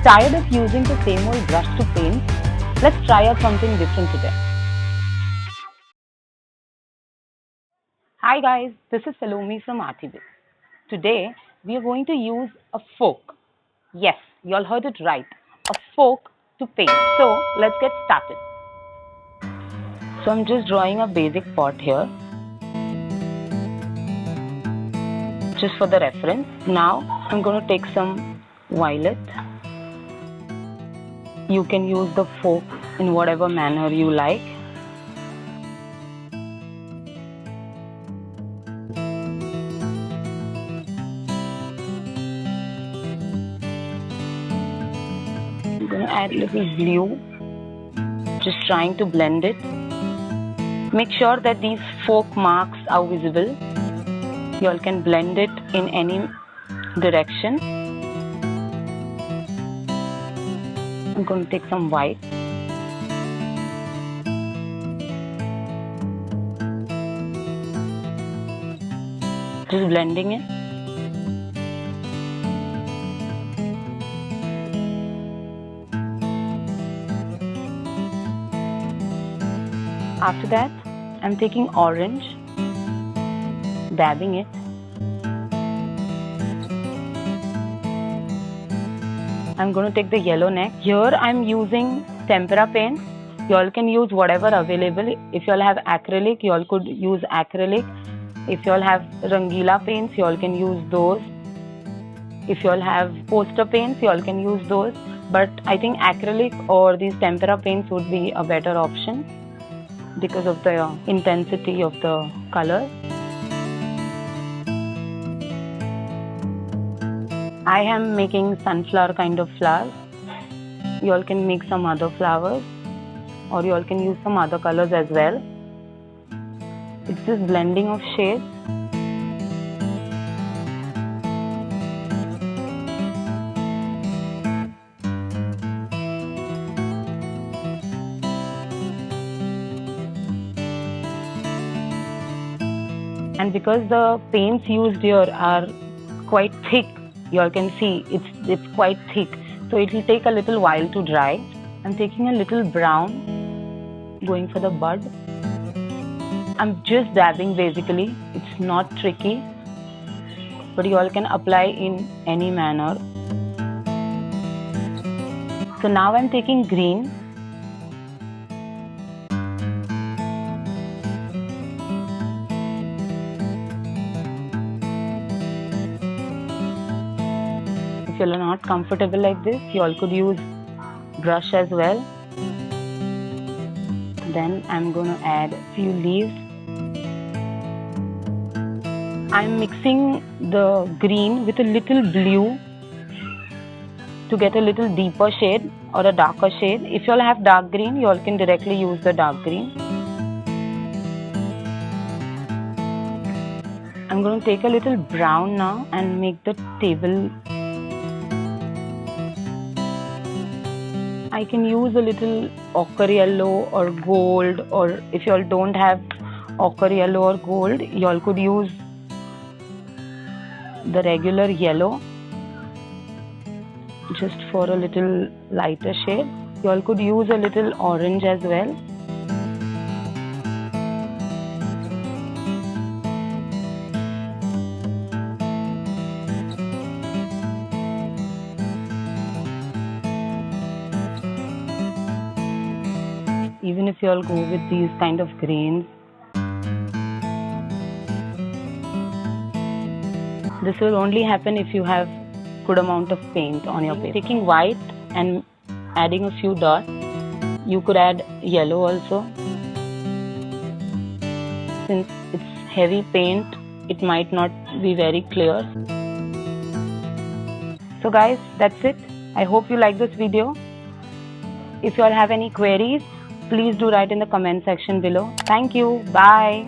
Tired of using the same old brush to paint? Let's try out something different today. Hi guys, this is Salome from Artiviz. Today we are going to use a fork. Yes, you all heard it right. A fork to paint. So let's get started. So I'm just drawing a basic pot here, just for the reference. Now I'm going to take some violet. You can use the fork in whatever manner you like. I'm going to add a little blue, just trying to blend it. Make sure that these fork marks are visible. You all can blend it in any direction. I'm going to take some white. Just blending it. After that, I'm taking orange, dabbing it. I'm going to take the yellow neck. Here I'm using tempera paint. You all can use whatever available. If you all have acrylic, you all could use acrylic. If you all have Rangila paints, you all can use those. If you all have poster paints, you all can use those. But I think acrylic or these tempera paints would be a better option because of the intensity of the color. I am making sunflower kind of flowers. You all can make some other flowers, or you all can use some other colors as well. It's just blending of shades. And because the paints used here are quite thick, you all can see it's quite thick, so it will take a little while to dry. I'm taking a little brown, going for the bud. I'm just dabbing basically. It's not tricky, but you all can apply in any manner. So now I'm taking green. If you are not comfortable like this, you all could use brush as well. Then I'm going to add a few leaves. I'm mixing the green with a little blue to get a little deeper shade or a darker shade. If you all have dark green, you all can directly use the dark green. I'm going to take a little brown now and make the table. I can use a little ochre yellow or gold, or if you all don't have ochre yellow or gold, you all could use the regular yellow just for a little lighter shade. You all could use a little orange as well. Even if you all go with these kind of grains, this will only happen if you have good amount of paint on your paper. Taking white and adding a few dots. You could add yellow also. Since it's heavy paint, it might not be very clear. So guys, that's it. I hope you like this video. If you all have any queries, please do write in the comment section below. Thank you. Bye.